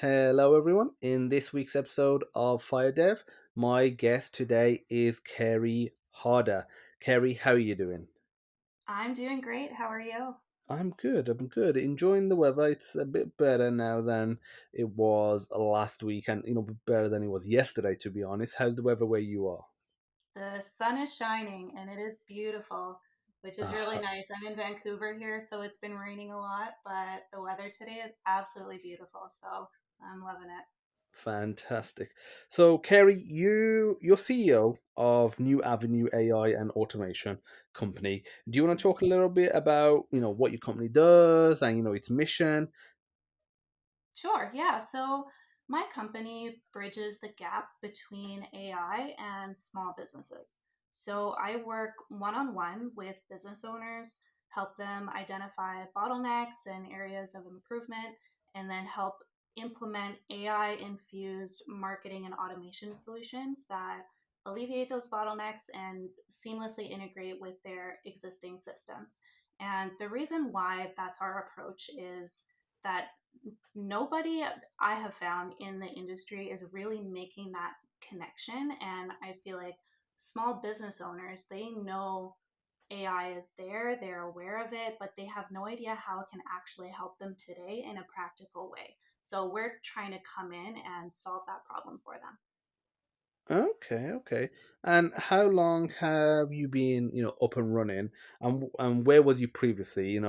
Hello, everyone. In this week's episode of FireDEV, my guest today is Kari Harder. Kari, how are you doing? I'm doing great. How are you? I'm good. I'm good. Enjoying the weather. It's a bit better now than it was last week, and better than it was yesterday. To be honest, how's the weather where you are? The sun is shining and it is beautiful, which is really Ah, nice. I'm in Vancouver here, so it's been raining a lot, but the weather today is absolutely beautiful. So I'm loving it. fantastic. So, Kerry, you're CEO of New Avenue AI and Automation Company. Do you want to talk a little bit about what your company does and its mission? Sure, yeah. So my company bridges the gap between AI and small businesses. So I work one on one with business owners, help them identify bottlenecks and areas of improvement, and then help implement AI infused marketing and automation solutions that alleviate those bottlenecks and seamlessly integrate with their existing systems. And the reason why that's our approach is that nobody I have found in the industry is really making that connection. And I feel like small business owners, they know AI is there, they're aware of it, but they have no idea how it can actually help them today in a practical way. So we're trying to come in and solve that problem for them. Okay, okay. And how long have you been, up and running? And where was you previously?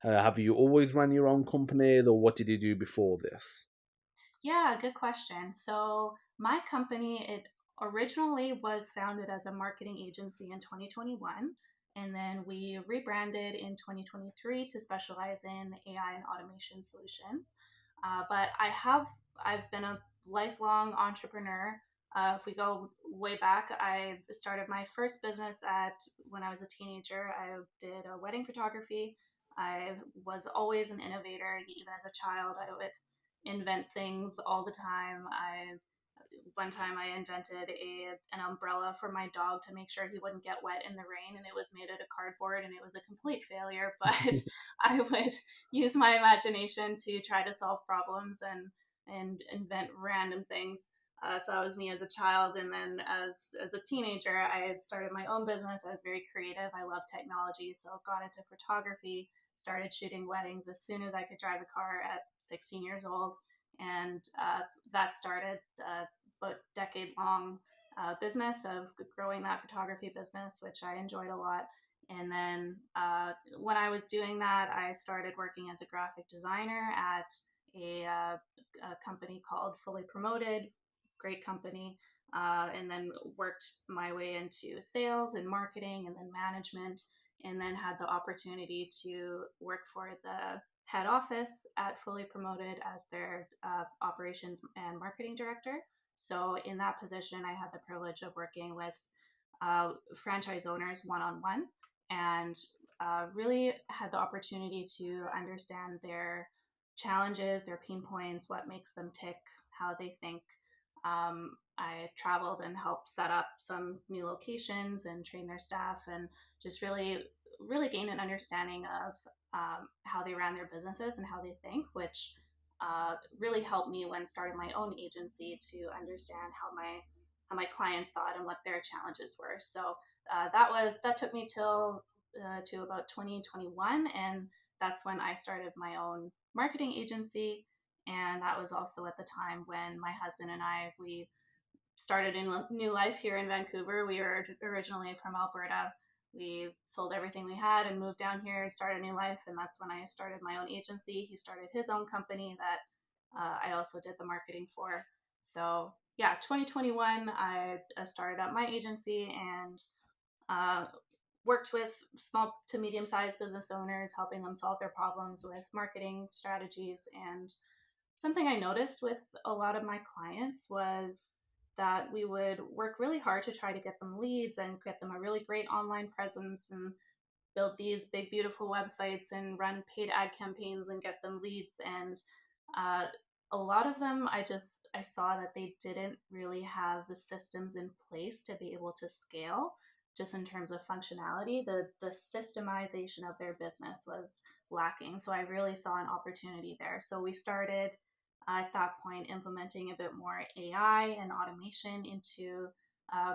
Have you always run your own company, or what did you do before this? Yeah, good question. So, my company, it originally was founded as a marketing agency in 2021, and then we rebranded in 2023 to specialize in AI and automation solutions. But I've been a lifelong entrepreneur. If we go way back, I started my first business at when I was a teenager. I did wedding photography. I was always an innovator. Even as a child, I would invent things all the time. I one time I invented an umbrella for my dog to make sure he wouldn't get wet in the rain, and it was made out of cardboard, and it was a complete failure. But I would use my imagination to try to solve problems and invent random things. So that was me as a child, and then as a teenager, I had started my own business. I was very creative. I love technology, so got into photography. Started shooting weddings as soon as I could drive a car at 16 years old, and that started about decade long business of growing that photography business, which I enjoyed a lot. And then when I was doing that, I started working as a graphic designer at a company called Fully Promoted, great company. And then worked my way into sales and marketing and then management, and then had the opportunity to work for the head office at Fully Promoted as their operations and marketing director. So, in that position, I had the privilege of working with franchise owners one on one, and really had the opportunity to understand their challenges, their pain points, what makes them tick, how they think. I traveled and helped set up some new locations and train their staff, and just really gain an understanding of how they ran their businesses and how they think, which really helped me when starting my own agency to understand how my clients thought and what their challenges were. So that took me till to about 2021, and that's when I started my own marketing agency. And that was also at the time when my husband and we started a new life here in Vancouver. We were originally from Alberta. We sold everything we had and moved down here, started a new life, and that's when I started my own agency. He started his own company that I also did the marketing for. So yeah, 2021, I started up my agency and uh, worked with small to medium sized business owners, helping them solve their problems with marketing strategies. And something I noticed with a lot of my clients was that we would work really hard to try to get them leads and get them a really great online presence and build these big, beautiful websites and run paid ad campaigns and get them leads. And uh, a lot of them, I saw that they didn't really have the systems in place to be able to scale. Just in terms of functionality, the systemization of their business was lacking. So I really saw an opportunity there. So we started At that point, implementing a bit more AI and automation into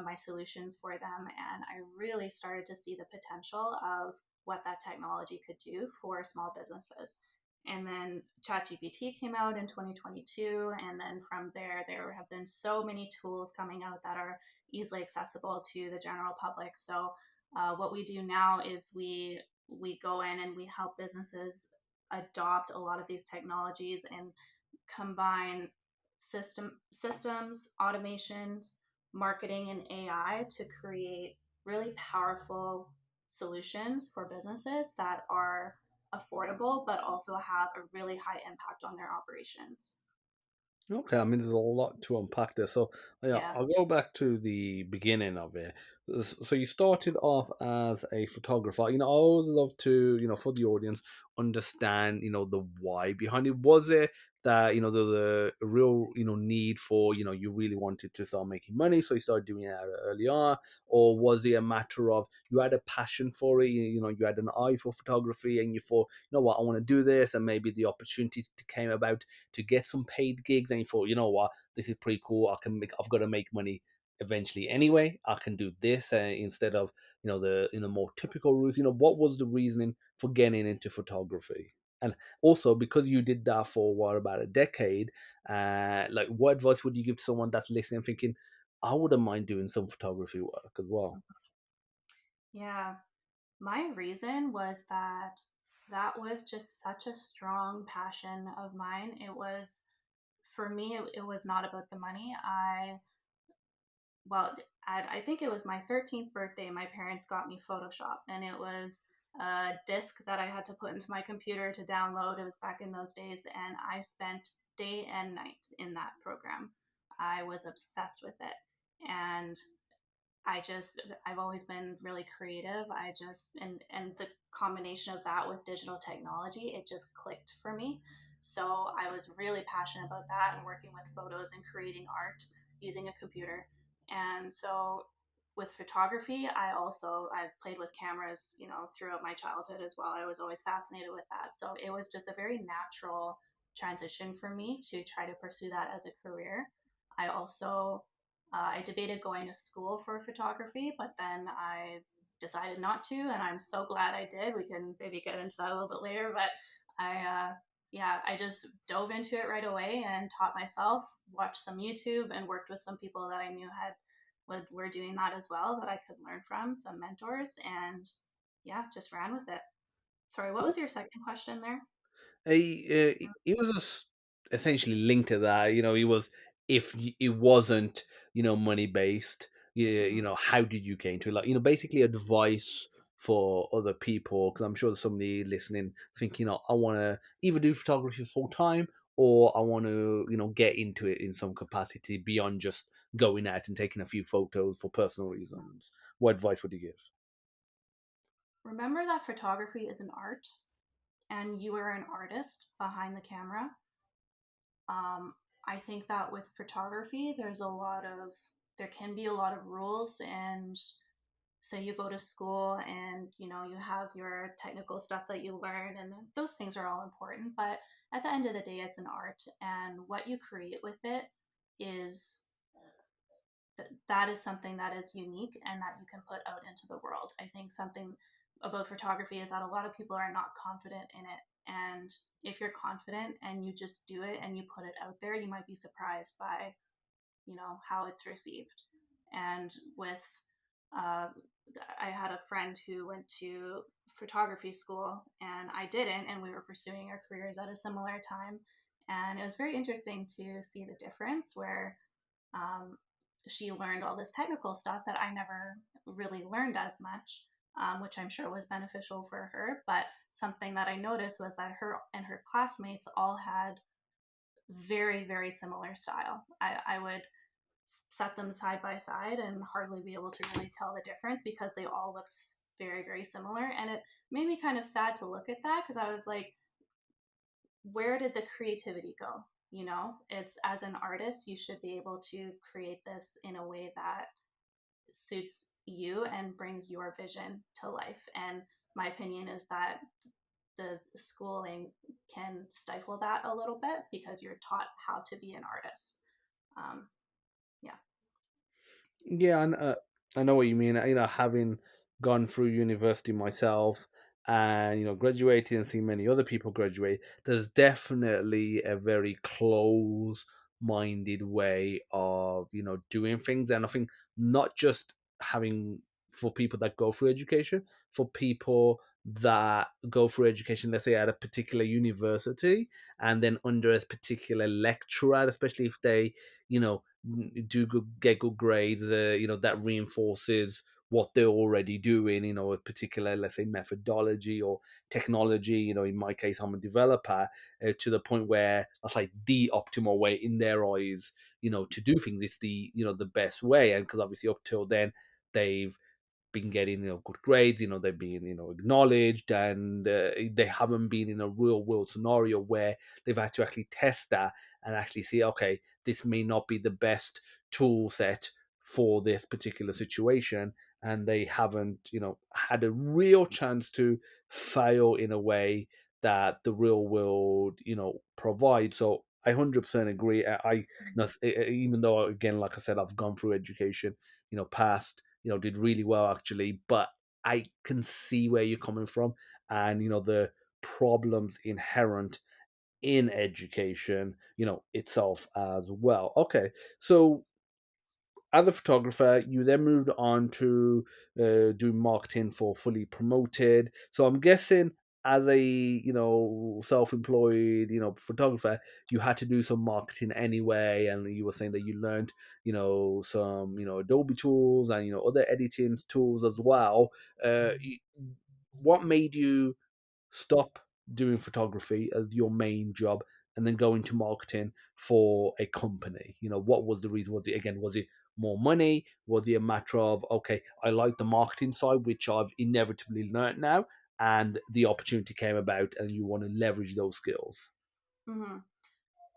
my solutions for them. And I really started to see the potential of what that technology could do for small businesses. And then ChatGPT came out in 2022. And then from there, there have been so many tools coming out that are easily accessible to the general public. So what we do now is we go in and we help businesses adopt a lot of these technologies and combine systems, automations, marketing, and AI to create really powerful solutions for businesses that are affordable but also have a really high impact on their operations. Okay, I mean, there's a lot to unpack there. So, yeah, Yeah. I'll go back to the beginning of it. So, you started off as a photographer. I always love to, for the audience, understand, the why behind it. Was it that, the real, need for, you really wanted to start making money, so you started doing it early on? Or was it a matter of you had a passion for it, you had an eye for photography, and you thought, you know what, I want to do this, and maybe the opportunity came about to get some paid gigs, and you thought, you know what, this is pretty cool. I've got to make money eventually anyway. I can do this instead of the more typical routes. What was the reasoning for getting into photography? And also, because you did that for what, about a decade, like, what advice would you give to someone that's listening, thinking, I wouldn't mind doing some photography work as well? Yeah. My reason was that that was just such a strong passion of mine. It was, for me, it was not about the money. Well, I think it was my 13th birthday. My parents got me Photoshop, and it was a disc that I had to put into my computer to download. It was back in those days, and I spent day and night in that program. I was obsessed with it. And I've always been really creative. And the combination of that with digital technology, it just clicked for me. So I was really passionate about that and working with photos and creating art using a computer. And so with photography, I played with cameras, throughout my childhood as well. I was always fascinated with that. So it was just a very natural transition for me to try to pursue that as a career. I also I debated going to school for photography, but then I decided not to, and I'm so glad I did. We can maybe get into that a little bit later, but yeah, I just dove into it right away and taught myself, watched some YouTube, and worked with some people that I knew were doing that as well that I could learn from, some mentors, and yeah, just ran with it. Sorry, what was your second question there? He was just essentially linked to that. He was, if it wasn't, money based. Yeah, Mhm. how did you get into it? Like, basically advice for other people, because I'm sure there's somebody listening thinking, I want to either do photography full time, or I want to, get into it in some capacity beyond just going out and taking a few photos for personal reasons. What advice would you give? Remember that photography is an art, and you are an artist behind the camera. Um, I think that with photography, there can be a lot of rules. And say you go to school and you have your technical stuff that you learn, and those things are all important. But at the end of the day, it's an art, and what you create with it is that is something that is unique and that you can put out into the world. I think something about photography is that a lot of people are not confident in it. And if you're confident and you just do it and you put it out there, you might be surprised by, how it's received. And with, uh, I had a friend who went to photography school and I didn't, and we were pursuing our careers at a similar time. And it was very interesting to see the difference where um, she learned all this technical stuff that I never really learned as much, which I'm sure was beneficial for her. But something that I noticed was that her and her classmates all had very, very similar style. I would set them side by side and hardly be able to really tell the difference because they all looked very, very similar. And it made me kind of sad to look at that because I was like, where did the creativity go? It's, as an artist, you should be able to create this in a way that suits you and brings your vision to life. And my opinion is that the schooling can stifle that a little bit because you're taught how to be an artist. Um, yeah. Yeah, I know what you mean. Having gone through university myself and graduating and seeing many other people graduate, there's definitely a very close-minded way of doing things, and I think not just having for people that go through education, for people that go through education, let's say at a particular university, and then under a particular lecturer, especially if they you know do get good grades, that reinforces what they're already doing, a particular, let's say, methodology or technology. In my case, I'm a developer, to the point where that's like the optimal way in their eyes, to do things. It's the best way. And because obviously up till then, they've been getting good grades, they've been acknowledged, and they haven't been in a real world scenario where they've had to actually test that and actually see, okay, this may not be the best tool set for this particular situation, and they haven't had a real chance to fail in a way that the real world provides. So I 100% agree. Even though, again, like I said, I've gone through education, past, did really well actually. But I can see where you're coming from, and the problems inherent in education, itself as well. Okay, so as a photographer, you then moved on to do marketing for Fully Promoted. So I'm guessing as a self-employed photographer, you had to do some marketing anyway, and you were saying that you learned some Adobe tools and other editing tools as well. What made you stop doing photography as your main job and then go into marketing for a company? What was the reason? Was it more money? Was it a matter of, okay, I like the marketing side, which I've inevitably learned now, and the opportunity came about and you want to leverage those skills? Hmm.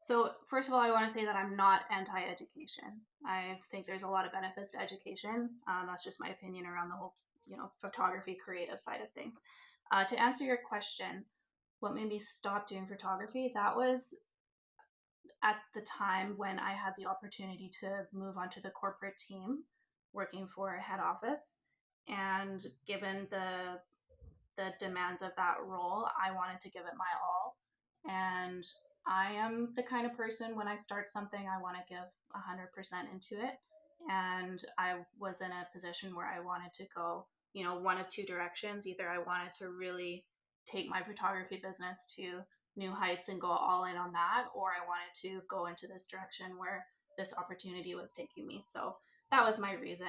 So, first of all, I want to say that I'm not anti education. I think there's a lot of benefits to education. That's just my opinion around the whole, photography creative side of things. To answer your question, what made me stop doing photography? That was at the time when I had the opportunity to move onto the corporate team working for a head office. And given the demands of that role, I wanted to give it my all. And I am the kind of person, when I start something, I want to give 100% into it. And I was in a position where I wanted to go, one of two directions. Either I wanted to really take my photography business to new heights and go all in on that, or I wanted to go into this direction where this opportunity was taking me. So that was my reason.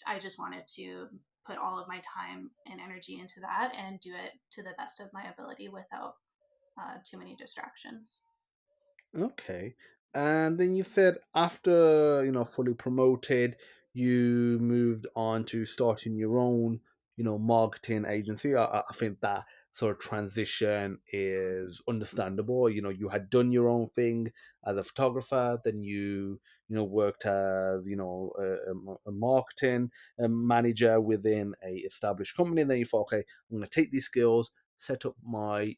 I just wanted to put all of my time and energy into that and do it to the best of my ability without too many distractions. Okay. And then you said after, fully promoted, you moved on to starting your own, marketing agency. I think that sort of transition is understandable. You had done your own thing as a photographer, then worked as, a marketing manager within a established company. And then you thought, okay, I'm going to take these skills, set up my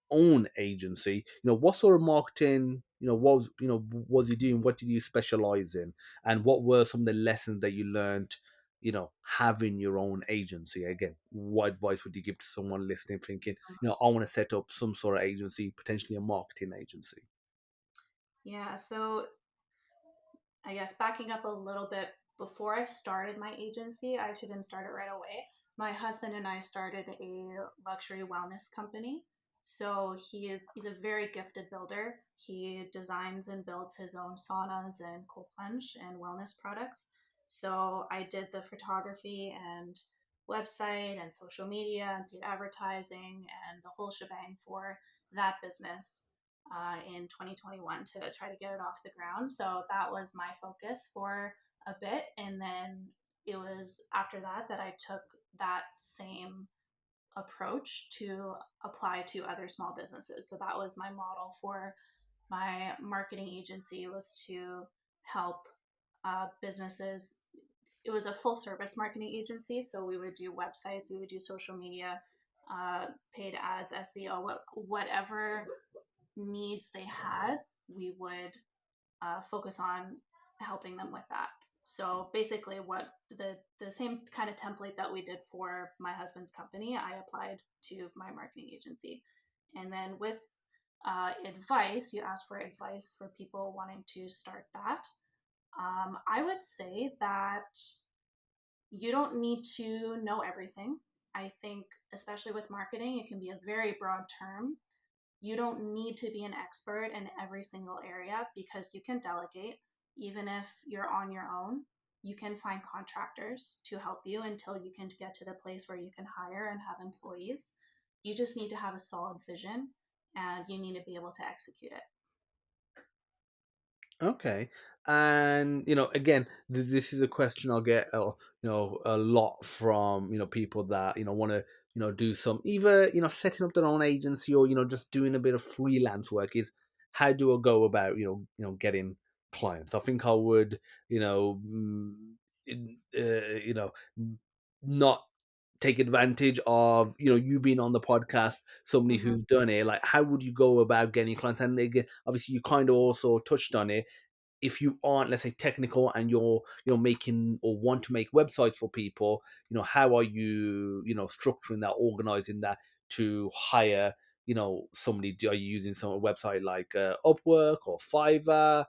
own agency. What sort of marketing was you doing? What did you specialize in, and what were some of the lessons that you learned having your own agency? Again, what advice would you give to someone listening thinking, I want to set up some sort of agency, potentially a marketing agency? Yeah, so I guess backing up a little bit, before I started my agency, I actually didn't start it right away. My husband and I started a luxury wellness company. So he's a very gifted builder. He designs and builds his own saunas and cold plunge and wellness products. So I did the photography and website and social media and paid advertising and the whole shebang for that business in 2021 to try to get it off the ground. So that was my focus for a bit. And then it was after that that I took that same approach to apply to other small businesses. So that was my model for my marketing agency, was to help businesses. It was a full service marketing agency. So we would do websites, we would do social media, paid ads, SEO, whatever needs they had, we would focus on helping them with that. So basically, what the same kind of template that we did for my husband's company, I applied to my marketing agency, and then with advice, you ask for advice for people wanting to start that. I would say that you don't need to know everything. I think, especially with marketing, it can be a very broad term. You don't need to be an expert in every single area because you can delegate. Even if you're on your own, you can find contractors to help you until you can get to the place where you can hire and have employees. You just need to have a solid vision and you need to be able to execute it. Okay. And again, this is a question I'll get, a lot from people that want to do some either setting up their own agency or just doing a bit of freelance work. Is how do I go about getting clients? I think I would not take advantage of you being on the podcast, somebody Mm-hmm. who's done it. Like, how would you go about getting clients? And again, obviously, you kind of also touched on it. If you aren't, let's say, technical and you're making or want to make websites for people, how are you structuring that, organizing that to hire somebody? Are you using some website like Upwork or Fiverr?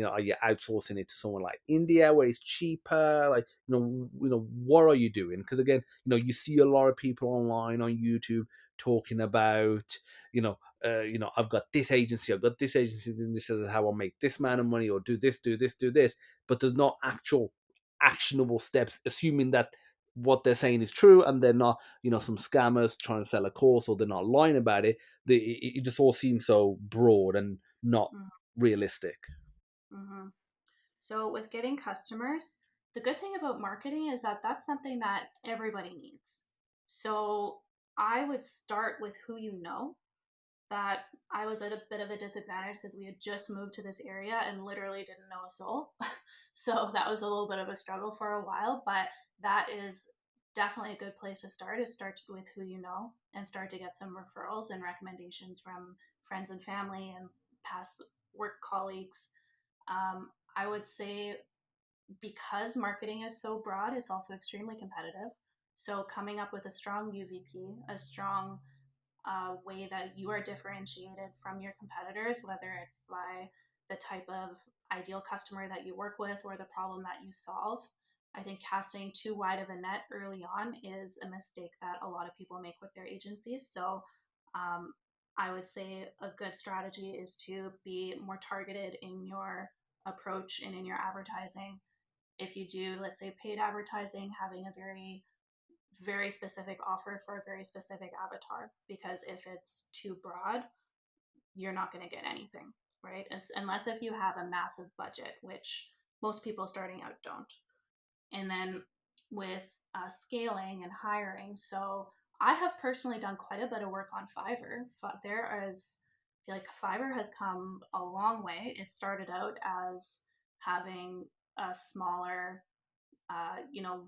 Are you outsourcing it to someone like India where it's cheaper? Like, what are you doing? Because again, you see a lot of people online on YouTube talking about I've got this agency, and this is how I'll make this amount of money, or do this, do this, do this. But there's not actual actionable steps, assuming that what they're saying is true and they're not, some scammers trying to sell a course, or they're not lying about it. It just all seems so broad and not realistic. Mm-hmm. So, with getting customers, the good thing about marketing is that that's something that everybody needs. So, I would start with who you know. That I was at a bit of a disadvantage because we had just moved to this area and literally didn't know a soul. So, that was a little bit of a struggle for a while, but that is definitely a good place to start, is start with who you know and start to get some referrals and recommendations from friends and family and past work colleagues. I would say because marketing is so broad, it's also extremely competitive. So coming up with a strong UVP, a strong way that you are differentiated from your competitors, whether it's by the type of ideal customer that you work with or the problem that you solve. I think casting too wide of a net early on is a mistake that a lot of people make with their agencies. So um, I would say a good strategy is to be more targeted in your approach and in your advertising. If you do, let's say, paid advertising, having a very specific offer for a very specific avatar, because if it's too broad, you're not going to get anything, right? Unless if you have a massive budget, which most people starting out don't. And then with scaling and hiring, so I have personally done quite a bit of work on Fiverr. There is, I feel like Fiverr has come a long way. It started out as having a smaller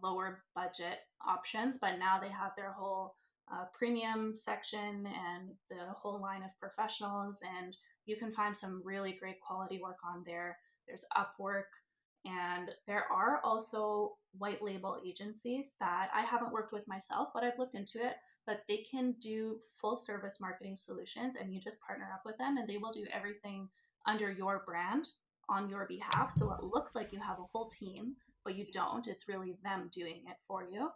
lower budget options, but now they have their whole premium section and the whole line of professionals, and you can find some really great quality work on there. There's Upwork, and there are also white label agencies that I haven't worked with myself, but I've looked into it. But they can do full service marketing solutions, and you just partner up with them, and they will do everything under your brand on your behalf. So it looks like you have a whole team, but you don't. It's really them doing it for you.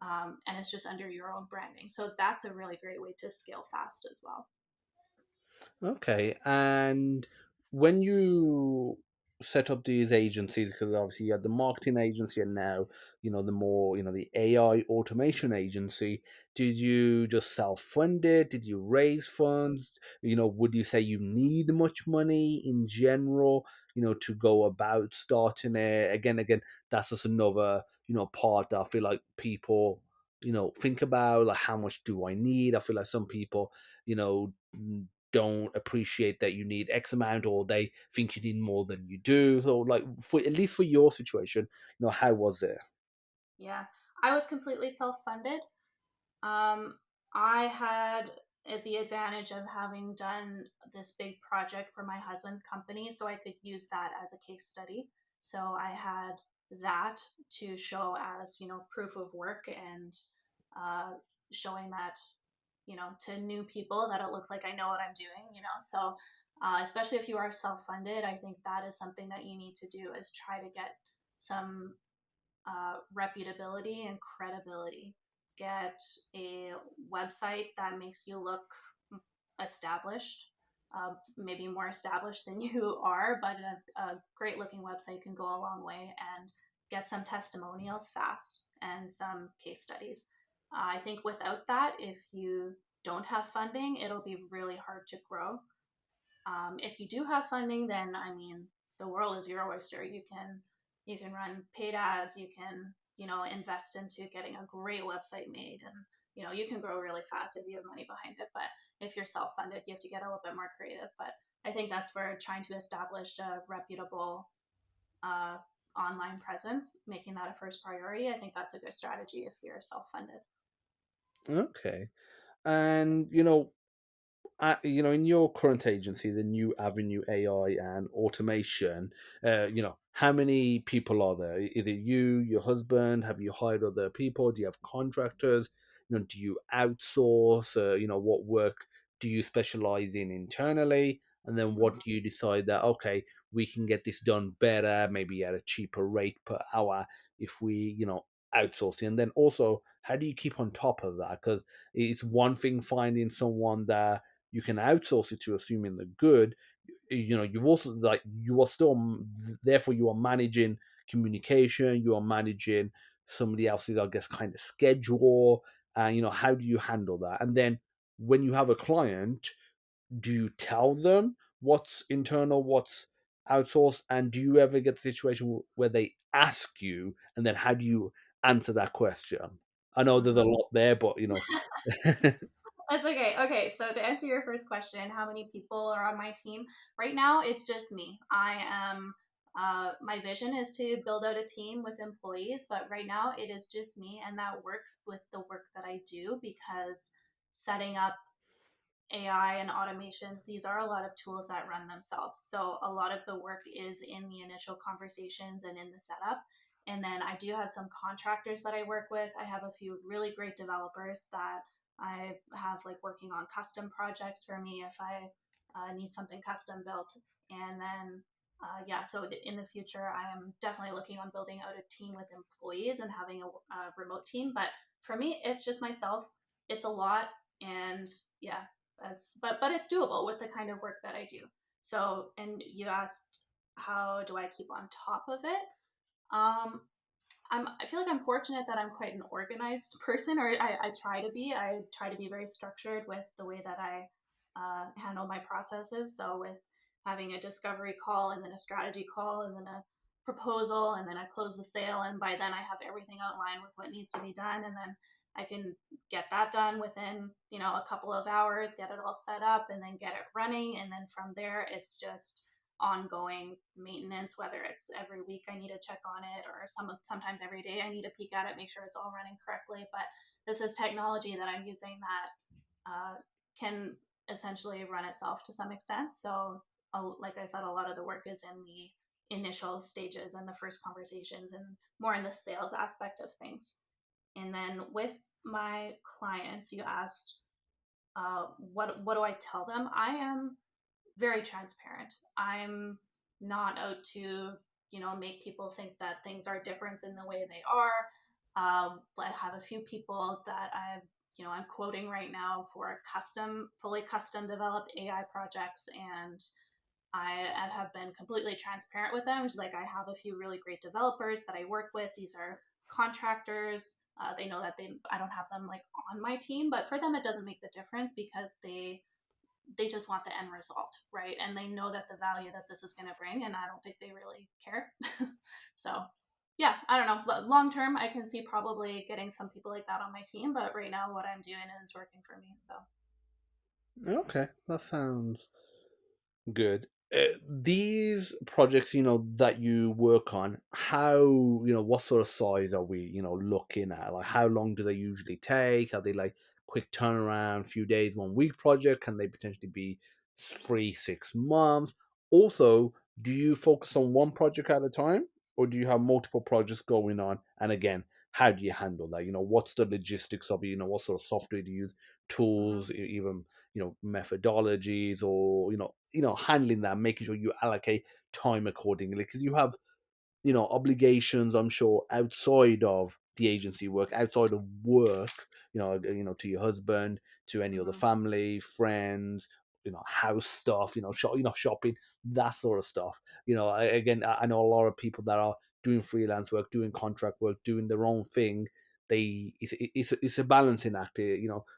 And it's just under your own branding. So that's a really great way to scale fast as well. Okay, and when you set up these agencies, because obviously you had the marketing agency and now the more the AI automation agency, did you just self fund it? Did you raise funds? Would you say you need much money in general? To go about starting it again. That's just another part that I feel like people think about, like, how much do I need? I feel like some people you know don't appreciate that you need X amount, or they think you need more than you do. So, like, for at least for your situation, how was it? Yeah. I was completely self funded. Um, I had the advantage of having done this big project for my husband's company, so I could use that as a case study. So I had that to show as, proof of work, and uh, showing that, to new people, that it looks like I know what I'm doing. So especially if you are self-funded, I think that is something that you need to do, is try to get some reputability and credibility. Get a website that makes you look established, maybe more established than you are, but a great looking website can go a long way, and get some testimonials fast and some case studies. I think without that, if you don't have funding, it'll be really hard to grow. If you do have funding, then I mean, the world is your oyster. You can run paid ads. You can invest into getting a great website made, and you can grow really fast if you have money behind it. But if you're self funded, you have to get a little bit more creative. But I think that's where trying to establish a reputable uh, online presence, making that a first priority. I think that's a good strategy if you're self funded. Okay. And in your current agency, the New Avenue AI and Automation, how many people are there? Is it you, your husband? Have you hired other people? Do you have contractors? Do you outsource? What work do you specialize in internally? And then what do you decide that, okay, we can get this done better, maybe at a cheaper rate per hour if we, outsource it? And then also, how do you keep on top of that? Because it's one thing finding someone that you can outsource it to, assuming they're good. You've also, like, you are still, therefore you are managing communication, you are managing somebody else's, I guess, kind of schedule, and how do you handle that? And then when you have a client, do you tell them what's internal, what's outsourced, and do you ever get the situation where they ask you, and then how do you answer that question? I know there's a Mhm. lot there, but That's okay. Okay, so to answer your first question, how many people are on my team? Right now, it's just me. My vision is to build out a team with employees, but right now it is just me, and that works with the work that I do, because setting up AI and automations, these are a lot of tools that run themselves. So a lot of the work is in the initial conversations and in the setup. And then I do have some contractors that I work with. I have a few really great developers that I have, like, working on custom projects for me if I need something custom built. And then, yeah, so in the future, I am definitely looking on building out a team with employees and having a remote team. But for me, it's just myself. It's a lot. And yeah, but it's doable with the kind of work that I do. So, and you asked, how do I keep on top of it? Um, I feel like I'm fortunate that I'm quite an organized person, or I try to be. I try to be very structured with the way that I handle my processes. So with having a discovery call, and then a strategy call, and then a proposal, and then I close the sale, and by then I have everything outlined with what needs to be done, and then I can get that done within a couple of hours, get it all set up, and then get it running, and then from there it's just ongoing maintenance, whether it's every week I need to check on it, or sometimes every day I need to peek at it, make sure it's all running correctly. But this is technology that I'm using that can essentially run itself to some extent. So, like I said, a lot of the work is in the initial stages and the first conversations, and more in the sales aspect of things. And then with my clients, you asked, what do I tell them? I am very transparent. I'm not out to, make people think that things are different than the way they are. I have a few people that I'm quoting right now for fully custom developed AI projects, and I have been completely transparent with them. It's like, I have a few really great developers that I work with. These are contractors. They know that I don't have them, like, on my team, but for them it doesn't make the difference, because they just want the end result, right? And they know that the value that this is going to bring, and I don't think they really care. So, yeah, I don't know. Long term, I can see probably getting some people like that on my team, but right now, what I'm doing is working for me. So, okay, that sounds good. These projects, that you work on, how, what sort of size are we, looking at? Like, how long do they usually take? Are they like quick turnaround, few days, 1 week project? Can they potentially be 3, 6 months? Also, do you focus on one project at a time, or do you have multiple projects going on? And again, how do you handle that? What's the logistics of it? What sort of software do you use, Mhm. tools, even methodologies, or handling that, making sure you allocate time accordingly, because you have obligations, I'm sure, outside of the agency work, outside of work, to your husband, to any other Mhm. family, friends, house stuff, shopping, that sort of stuff. Again, I know a lot of people that are doing freelance work, doing contract work, doing their own thing. It's a balancing act,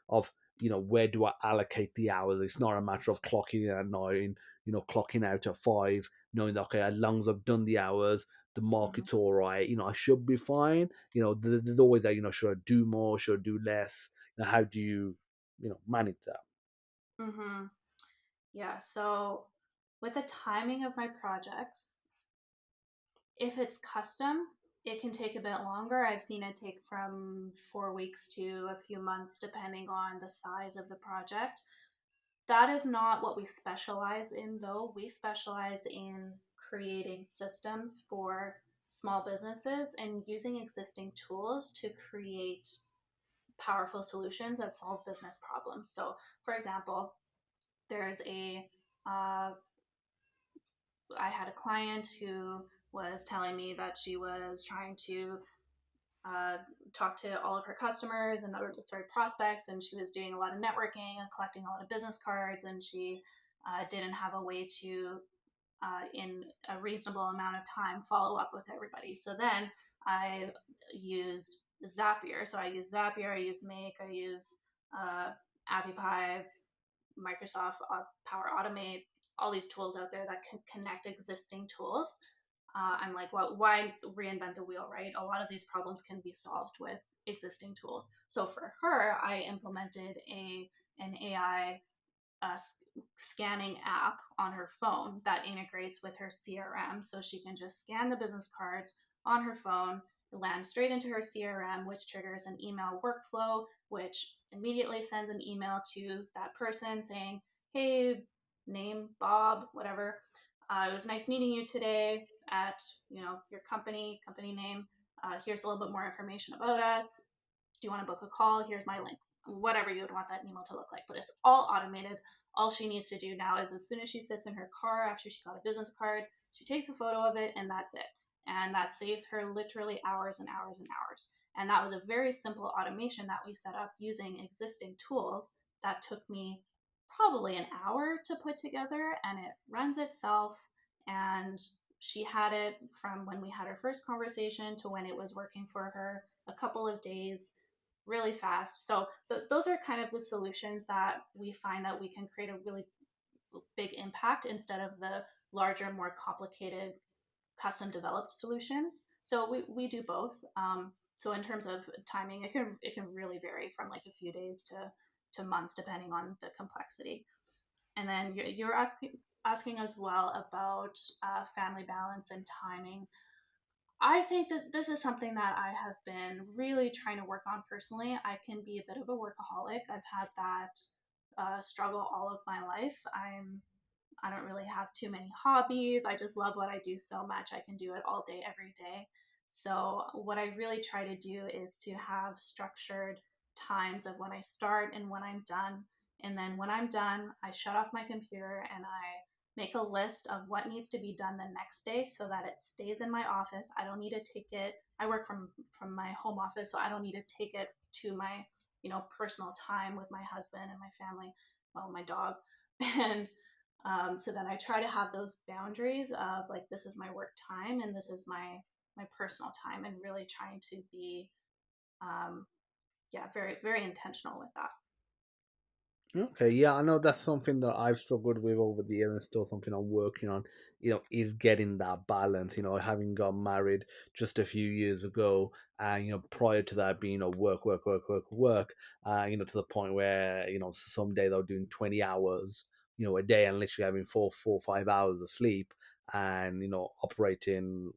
of where do I allocate the hours? It's not a matter of clocking in at 9, clocking out at 5, knowing that, okay, as long as I've done the hours, the Mhm. market's all right. I should be fine. There's always that. Should I do more? Should I do less? How do you, manage that? Mhm. Yeah, so with the timing of my projects, if it's custom, it can take a bit longer. I've seen it take from 4 weeks to a few months, depending on the size of the project. That is not what we specialize in, though. We specialize in creating systems for small businesses and using existing tools to create powerful solutions that solve business problems. So, for example, there's a uh, I had a client who was telling me that she was trying to uh, talk to all of her customers and other prospects, and she was doing a lot of networking and collecting a lot of business cards, and she didn't have a way to in a reasonable amount of time follow up with everybody. So then I used Zapier. So I use Zapier, I use Make, I use AppyPie, Microsoft Power Automate, all these tools out there that can connect existing tools. I'm like, well, why reinvent the wheel, right? A lot of these problems can be solved with existing tools. So for her, I implemented an AI uh, scanning app on her phone that integrates with her CRM. So she can just scan the business cards on her phone, land straight into her CRM, which triggers an email workflow, which immediately sends an email to that person saying, hey, name Bob, whatever. It was nice meeting you today at your company name. Here's a little bit more information about us. Do you want to book a call? Here's my link. Whatever you would want that email to look like, but it's all automated. All she needs to do now is as soon as she sits in her car after she got a business card, she takes a photo of it and that's it. And that saves her literally hours and hours and hours. And that was a very simple automation that we set up using existing tools that took me probably an hour to put together, and it runs itself. And she had it from when we had our first conversation to when it was working for her a couple of days, really fast. So those are kind of the solutions that we find that we can create a really big impact instead of the larger, more complicated, custom developed solutions. So we do both. So in terms of timing, it can really vary from like a few days to months depending on the complexity. And then you're asking as well about family balance and timing. I think that this is something that I have been really trying to work on personally. I can be a bit of a workaholic. I've had that struggle all of my life. I don't really have too many hobbies. I just love what I do so much. I can do it all day, every day. So, what I really try to do is to have structured times of when I start and when I'm done. And then when I'm done, I shut off my computer and I make a list of what needs to be done the next day so that it stays in my office. I don't need to take it. I work from my home office, so I don't need to take it to my, personal time with my husband and my family, well, my dog. And so then I try to have those boundaries of like, this is my work time and this is my personal time, and really trying to be, um, yeah, very, very intentional with that. Okay, yeah, I know that's something that I've struggled with over the year, and still something I'm working on. Is getting that balance. Having got married just a few years ago, and prior to that being work, work, work, work, work. To the point where some days I was doing 20 hours, a day, and literally having 4, 5 hours of sleep, and operating,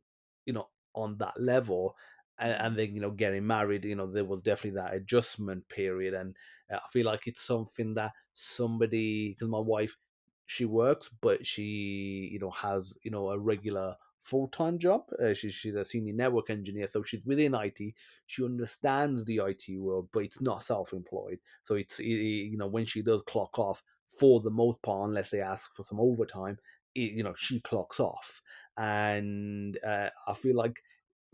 on that level. and then getting married, there was definitely that adjustment period. And I feel like it's something that somebody, because my wife, she works, but she has a regular full-time job. She's a senior network engineer, so she's within IT. She understands the IT world, but it's not self-employed. So when she does clock off, for the most part, unless they ask for some overtime, she clocks off. And I feel like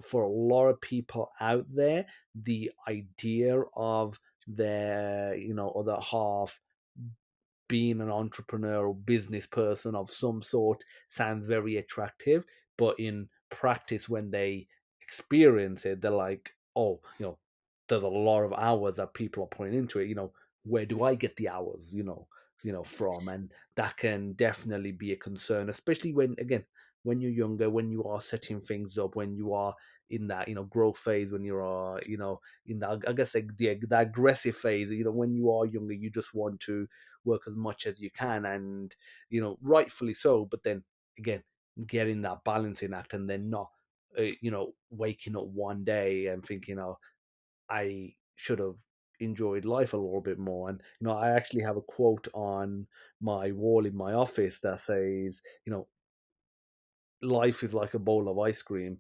for a lot of people out there, the idea of their other half being an entrepreneur or business person of some sort sounds very attractive, but in practice, when they experience it, they're like, oh, there's a lot of hours that people are putting into it. Where do I get the hours? From, and that can definitely be a concern, especially when, again, when you're younger, when you are setting things up, when you are in that growth phase, when you are in that, I guess, like the aggressive phase. When you are younger, you just want to work as much as you can, and rightfully so. But then again, getting that balancing act, and then not waking up one day and thinking, oh, I should have enjoyed life a little bit more. And I actually have a quote on my wall in my office that says, life is like a bowl of ice cream.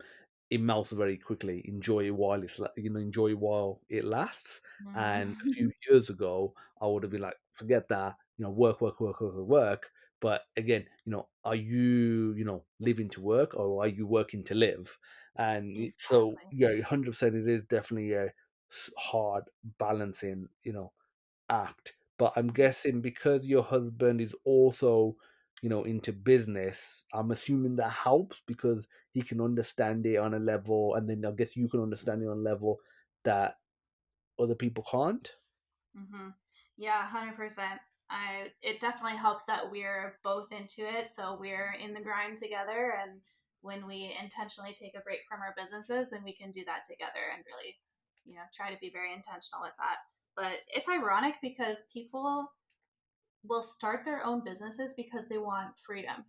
It melts very quickly. Enjoy it while enjoy it while it lasts. And a few Mhm. years ago, I would have been like, forget that. Work, work, work, work, work, work. But again, are you living to work, or are you working to live? And so, Exactly. yeah, 100%, it is definitely a hard balancing, act. But I'm guessing, because your husband is also, into business, I'm assuming that helps, because he can understand it on a level, and then I guess you can understand it on a level that other people can't. Hmm. Yeah, 100%. It definitely helps that we're both into it, so we're in the grind together. And when we intentionally take a break from our businesses, then we can do that together and really, try to be very intentional with that. But it's ironic because people will start their own businesses because they want freedom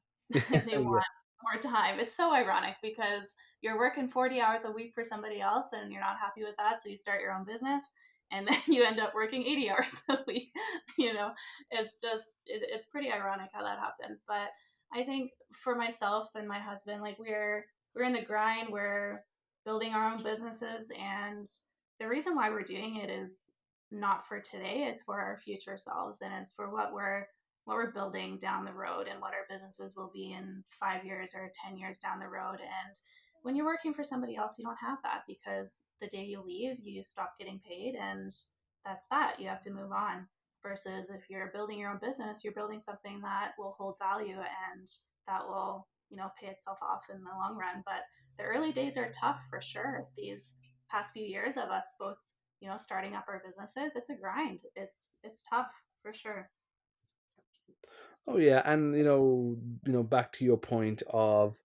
and they Yeah. want more time. It's so ironic because you're working 40 hours a week for somebody else and you're not happy with that. So you start your own business and then you end up working 80 hours a week. It's just, it's pretty ironic how that happens. But I think for myself and my husband, like we're in the grind, we're building our own businesses. And the reason why we're doing it is not for today, it's for our future selves, and it's for what we're building down the road and what our businesses will be in 5 years or 10 years down the road. And when you're working for somebody else, you don't have that, because the day you leave, you stop getting paid, and that's that. You have to move on. Versus if you're building your own business, you're building something that will hold value and that will, pay itself off in the long run. But the early days are tough for sure. These past few years of us both, starting up our businesses, it's a grind. It's tough for sure. Oh yeah, and back to your point of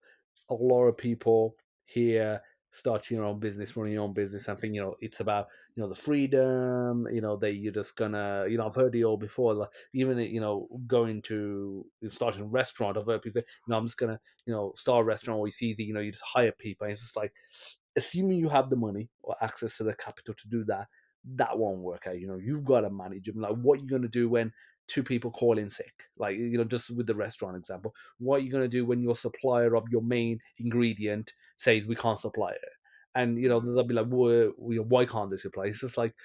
a lot of people here starting your own business, running your own business. I think it's about the freedom. That you're just gonna. I've heard it all before. Like, even going to starting a restaurant. I've heard people say, I'm just gonna start a restaurant. Or it's easy. You just hire people. And it's just like, assuming you have the money or access to the capital to do that, that won't work out. You've got to manage them. Like, what are you going to do when two people call in sick? Like, just with the restaurant example, what are you going to do when your supplier of your main ingredient says we can't supply it? And Mhm. they'll be like, well, why can't they supply? It's just like,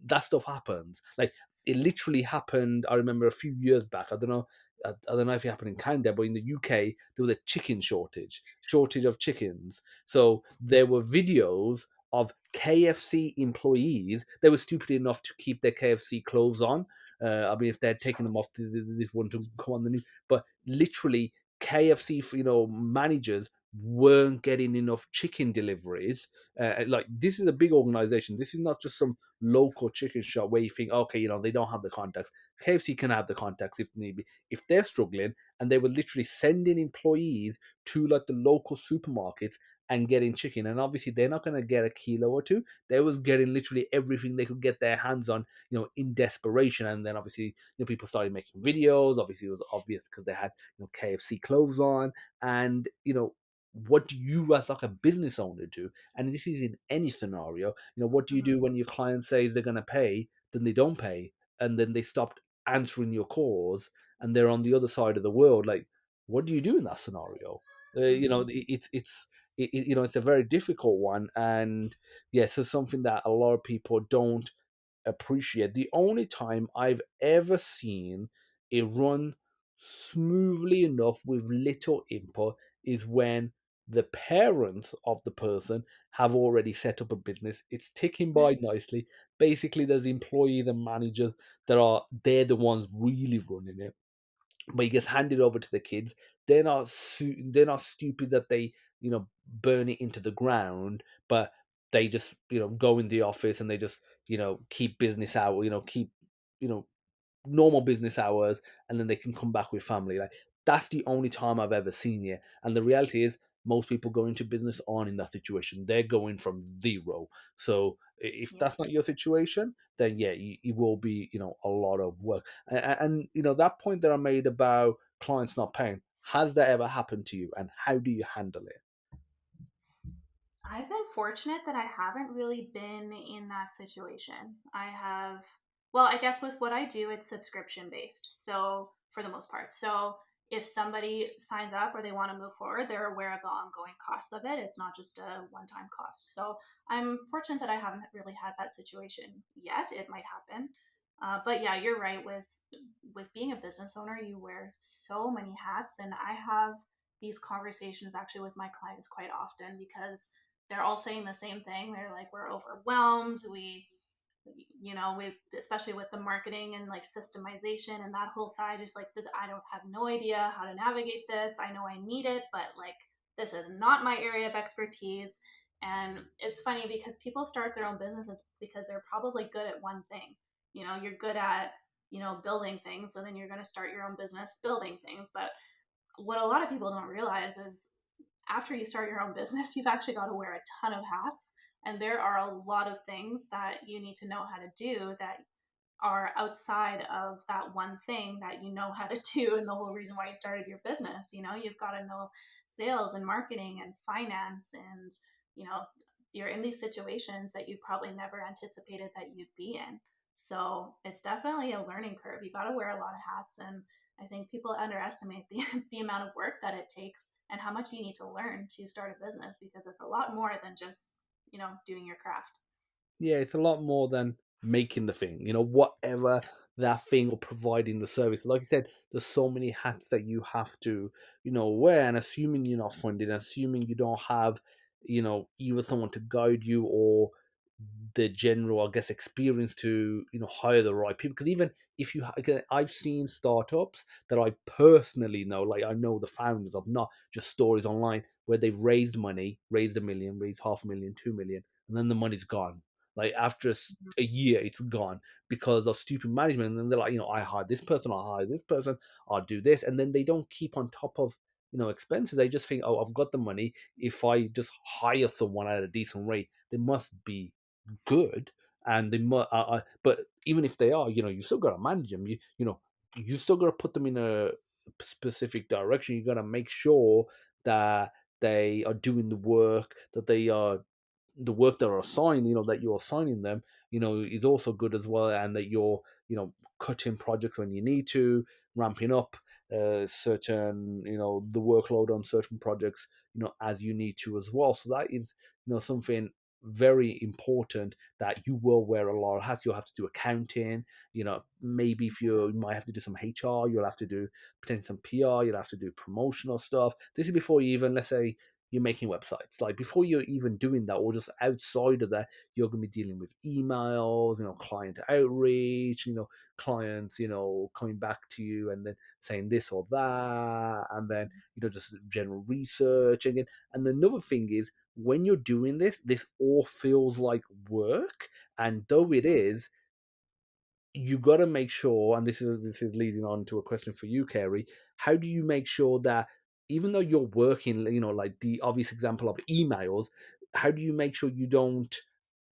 that stuff happens. Like, it literally happened. I remember a few years back. I don't know. I don't know if it happened in Canada, but in the UK there was a chicken shortage of chickens. So there were videos of KFC employees. They were stupid enough to keep their KFC clothes on. I mean, if they had taken them off, this wouldn't have come on the news. But literally, KFC, managers weren't getting enough chicken deliveries. Like, this is a big organization. This is not just some local chicken shop where you think, okay, they don't have the contacts. KFC can have the contacts if need be. If they're struggling, and they were literally sending employees to like the local supermarkets and getting chicken, and obviously they're not going to get a kilo or two. They was getting literally everything they could get their hands on, in desperation. And then obviously, people started making videos. Obviously, it was obvious because they had KFC clothes on, and what do you as like a business owner do? And this is in any scenario. What do you Mhm. do when your client says they're going to pay, then they don't pay, and then they stop answering your calls, and they're on the other side of the world? Like, what do you do in that scenario? Mhm. It's a very difficult one, and yes, it's something that a lot of people don't appreciate. The only time I've ever seen it run smoothly enough with little input is when the parents of the person have already set up a business. It's ticking by nicely. Basically, there's employees and managers they're the ones really running it, but he gets handed over to the kids. They're not stupid that they burn it into the ground, but they just go in the office and they just keep business hour, keep you know normal business hours, and then they can come back with family. Like, that's the only time I've ever seen it. And the reality is, most people go into business aren't in that situation. They're going from zero. So if Yeah. that's not your situation, then yeah, it will be a lot of work. And that point that I made about clients not paying, has that ever happened to you, and how do you handle it? I've been fortunate that I haven't really been in that situation. I have, well, I guess with what I do, it's subscription based. So, for the most part. So, if somebody signs up or they want to move forward, they're aware of the ongoing costs of it. It's not just a one time cost. So, I'm fortunate that I haven't really had that situation yet. It might happen. But yeah, you're right. With being a business owner, you wear so many hats, and I have these conversations actually with my clients quite often because they're all saying the same thing. They're like, we're overwhelmed. We especially with the marketing and like systemization and that whole side, just like this, I don't have no idea how to navigate this. I know I need it, but like, this is not my area of expertise. And it's funny because people start their own businesses because they're probably good at one thing. You're good at, building things. So then you're going to start your own business building things. But what a lot of people don't realize is after you start your own business, you've actually got to wear a ton of hats. And there are a lot of things that you need to know how to do that are outside of that one thing that you know how to do and the whole reason why you started your business. You've got to know sales and marketing and finance, and you know you're in these situations that you probably never anticipated that you'd be in. So it's definitely a learning curve. You got to wear a lot of hats, and I think people underestimate the the amount of work that it takes and how much you need to learn to start a business, because it's a lot more than just doing your craft. Yeah, it's a lot more than making the thing, whatever that thing or providing the service. Like I said, there's so many hats that you have to, wear. And assuming you're not funded, assuming you don't have, either someone to guide you or the general, I guess, experience to, hire the right people. Because even if you, again, I've seen startups that I personally know, like I know the founders of, not just stories online, where they've raised money, raised 1 million, raised 500,000, 2 million, and then the money's gone. Like after a year, it's gone because of stupid management. And then they're like, I hired this person, I hired this person, I'll do this. And then they don't keep on top of, expenses. They just think, oh, I've got the money. If I just hire someone at a decent rate, they must be good. And they must, but even if they are, you still got to manage them. You still got to put them in a specific direction. You got to make sure that they are doing the work that are assigned, that you're assigning them, is also good as well, and that you're, cutting projects when you need to, ramping up certain, the workload on certain projects, as you need to as well. So that is, something very important, that you will wear a lot of hats. You'll have to do accounting, maybe if you might have to do some HR, you'll have to do potentially some PR, you'll have to do promotional stuff. This is before you even, let's say, you're making websites. Like before you're even doing that, or just outside of that, you're going to be dealing with emails, client outreach, clients, coming back to you and then saying this or that, and then just general research again. And another thing is, when you're doing this all feels like work, and though it is, you got to make sure, and this is leading on to a question for you, Kari. How do you make sure that even though you're working, like the obvious example of emails, how do you make sure you don't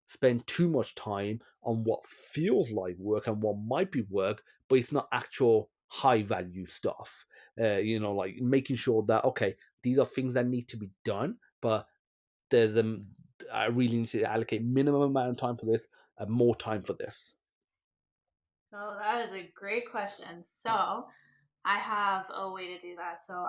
spend too much time on what feels like work and what might be work, but it's not actual high value stuff? Like making sure that, okay, these are things that need to be done, but there's I really need to allocate minimum amount of time for this and more time for this. So that is a great question. So I have a way to do that. So uh,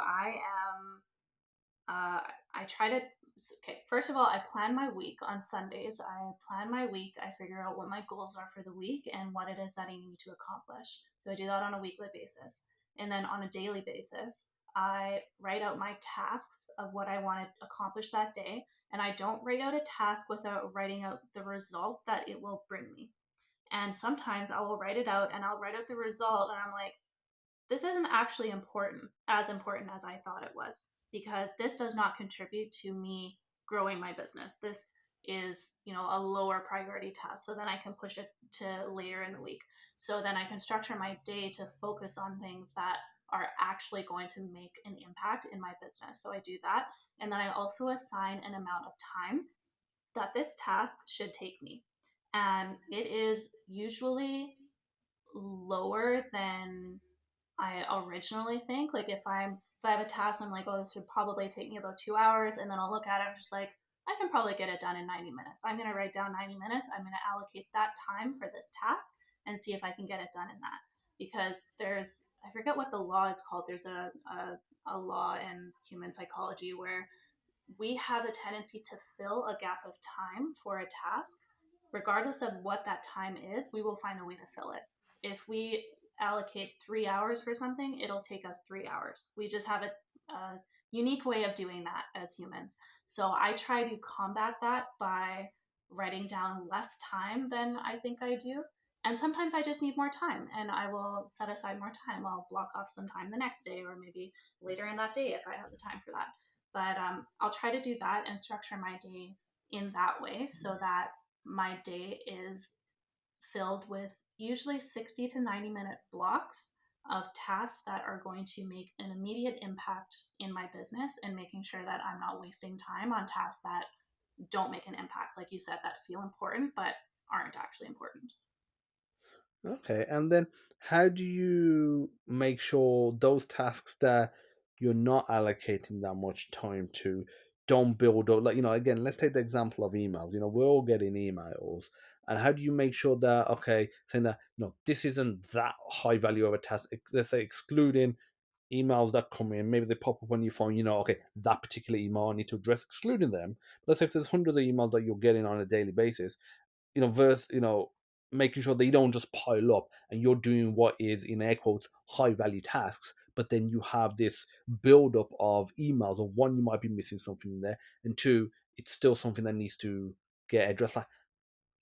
I try to, okay, first of all, I plan my week on Sundays. I plan my week. I figure out what my goals are for the week and what it is that I need to accomplish. So I do that on a weekly basis. And then on a daily basis, I write out my tasks of what I want to accomplish that day. And I don't write out a task without writing out the result that it will bring me. And sometimes I will write it out and I'll write out the result and I'm like, this isn't actually important as I thought it was, because this does not contribute to me growing my business. This is, a lower priority task. So then I can push it to later in the week. So then I can structure my day to focus on things that are actually going to make an impact in my business. So I do that. And then I also assign an amount of time that this task should take me. And it is usually lower than I originally think. Like if I have a task, I'm like, oh, this would probably take me about 2 hours, and then I'll look at it, I'm just like, I can probably get it done in 90 minutes. I'm gonna write down 90 minutes. I'm gonna allocate that time for this task and see if I can get it done in that. Because I forget what the law is called. There's a law in human psychology where we have a tendency to fill a gap of time for a task. Regardless of what that time is, we will find a way to fill it. If we allocate 3 hours for something, it'll take us 3 hours. We just have a unique way of doing that as humans. So I try to combat that by writing down less time than I think I do. And sometimes I just need more time and I will set aside more time. I'll block off some time the next day or maybe later in that day if I have the time for that. But I'll try to do that and structure my day in that way so that my day is filled with usually 60 to 90-minute blocks of tasks that are going to make an immediate impact in my business and making sure that I'm not wasting time on tasks that don't make an impact, like you said, that feel important but aren't actually important. Okay, and then how do you make sure those tasks that you're not allocating that much time to don't build up? Like, again, let's take the example of emails. We're all getting emails, and how do you make sure that, okay, saying that, this isn't that high value of a task, let's say excluding emails that come in, maybe they pop up on your phone, okay, that particular email I need to address, excluding them. Let's say if there's hundreds of emails that you're getting on a daily basis, versus, making sure they don't just pile up and you're doing what is in air quotes high value tasks, but then you have this build up of emails of one, you might be missing something in there, and two, it's still something that needs to get addressed. Like,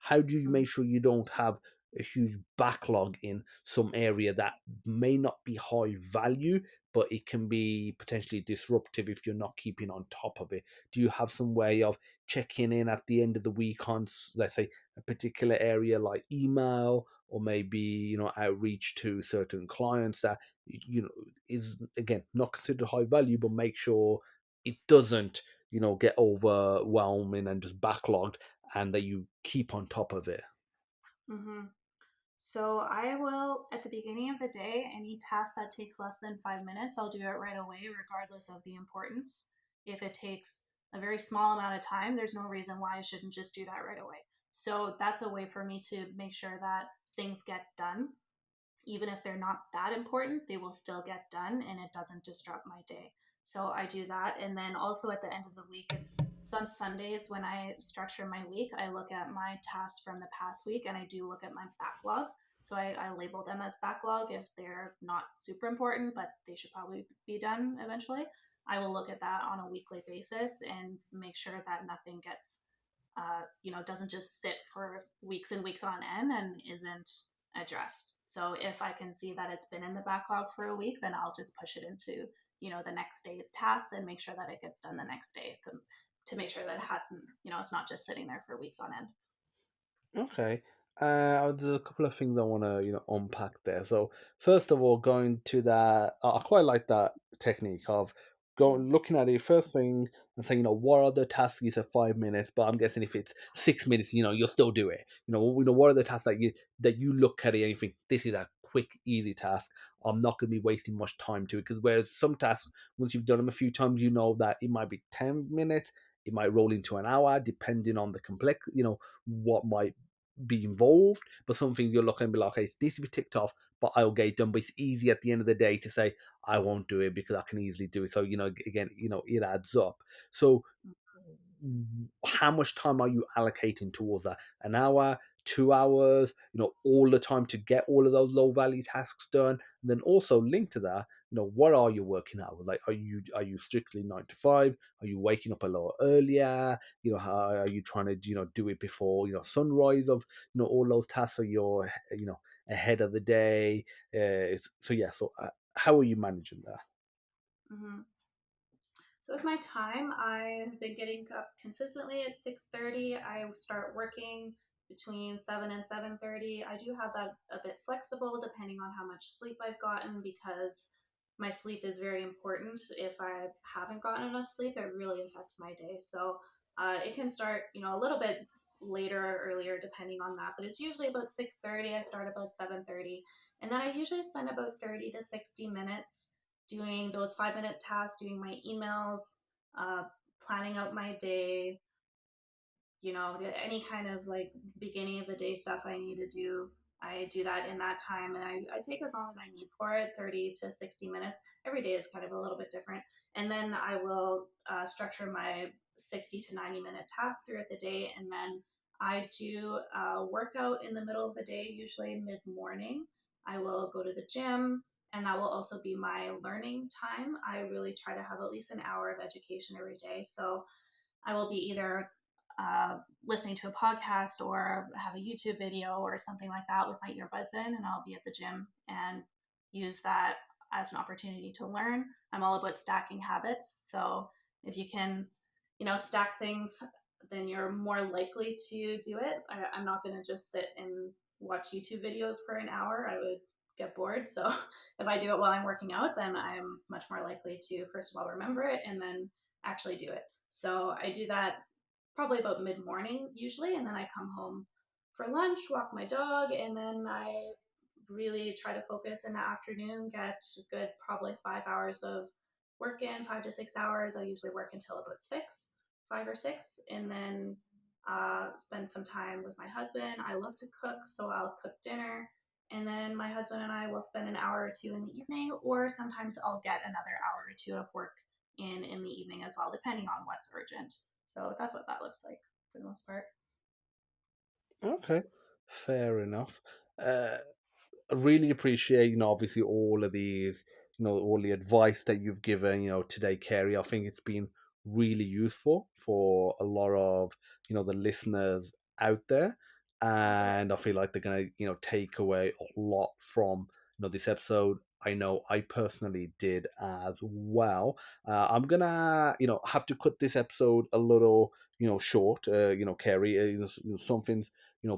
how do you make sure you don't have a huge backlog in some area that may not be high value, but it can be potentially disruptive if you're not keeping on top of it? Do you have some way of checking in at the end of the week on, let's say, a particular area like email, or maybe outreach to certain clients that is, again, not considered high value, but make sure it doesn't get overwhelming and just backlogged, and that you keep on top of it? Mm-hmm. So I will, at the beginning of the day, any task that takes less than 5 minutes, I'll do it right away, regardless of the importance. If it takes a very small amount of time, there's no reason why I shouldn't just do that right away. So that's a way for me to make sure that things get done. Even if they're not that important, they will still get done and it doesn't disrupt my day. So I do that. And then also at the end of the week, so on Sundays when I structure my week, I look at my tasks from the past week and I do look at my backlog. So I label them as backlog if they're not super important, but they should probably be done eventually. I will look at that on a weekly basis and make sure that nothing gets, doesn't just sit for weeks and weeks on end and isn't addressed. So if I can see that it's been in the backlog for a week, then I'll just push it into, the next day's tasks and make sure that it gets done the next day. So to make sure that it hasn't, it's not just sitting there for weeks on end. Okay. There's a couple of things I want to unpack there. So first of all, going to that, I quite like that technique of Mm-hmm. going looking at it first thing and saying, what are the tasks? You said 5 minutes, but I'm guessing if it's 6 minutes, you'll still do it. What are the tasks that you look at it and you think this is a quick, easy task. I'm not going to be wasting much time to it. Because whereas some tasks, once you've done them a few times, you know that it might be 10 minutes, it might roll into an hour, depending on the complex, what might be involved. But some things you're looking and be like, okay, it needs to be ticked off, but I'll get it done. But it's easy at the end of the day to say, I won't do it because I can easily do it. So, again, it adds up. So how much time are you allocating towards that? An hour, 2 hours, all the time to get all of those low value tasks done. And then also linked to that, what are your working hours? Like, are you strictly 9 to 5? Are you waking up a little earlier? How are you trying to, do it before, sunrise of, all those tasks so you're, ahead of the day. So how are you managing that? Hmm. So with my time, I've been getting up consistently at 6:30. I start working between 7 and 7:30. I do have that a bit flexible depending on how much sleep I've gotten, because my sleep is very important. If I haven't gotten enough sleep, it really affects my day. So it can start, a little bit later or earlier depending on that, but it's usually about 6:30. I start about 7:30, and then I usually spend about 30 to 60 minutes doing those 5-minute tasks, doing my emails, uh, planning out my day, any kind of like beginning of the day stuff I need to do. I do that in that time, and I take as long as I need for it, 30 to 60 minutes. Every day is kind of a little bit different. And then I will structure my 60 to 90-minute tasks throughout the day. And then I do a workout in the middle of the day, usually mid morning. I will go to the gym, and that will also be my learning time. I really try to have at least an hour of education every day. So I will be either listening to a podcast or have a YouTube video or something like that with my earbuds in, and I'll be at the gym and use that as an opportunity to learn. I'm all about stacking habits. So if you can, stack things, then you're more likely to do it. I'm not going to just sit and watch YouTube videos for an hour. I would get bored. So if I do it while I'm working out, then I'm much more likely to, first of all, remember it and then actually do it. So I do that probably about mid morning usually, and then I come home for lunch, walk my dog, and then I really try to focus in the afternoon, get a good probably 5 hours of work in, 5 to 6 hours. I usually work until about 5 or 6, and then spend some time with my husband. I love to cook, so I'll cook dinner. And then my husband and I will spend an hour or two in the evening, or sometimes I'll get another hour or two of work in the evening as well, depending on what's urgent. So that's what that looks like for the most part. Okay, fair enough. I really appreciate, obviously all of these, all the advice that you've given, today, Kari. I think it's been really useful for a lot of, the listeners out there. And I feel like they're going to, take away a lot from, this episode. I know I personally did as well. I'm gonna, have to cut this episode a little, short. Kari, something's,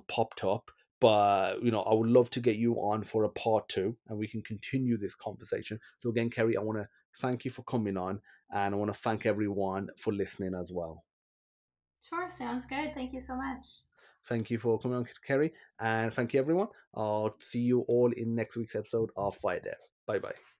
popped up, but I would love to get you on for a part two, and we can continue this conversation. So again, Kari, I want to thank you for coming on, and I want to thank everyone for listening as well. Sure, sounds good. Thank you so much. Thank you for coming on, Kari, and thank you everyone. I'll see you all in next week's episode of FireDEV. Bye bye.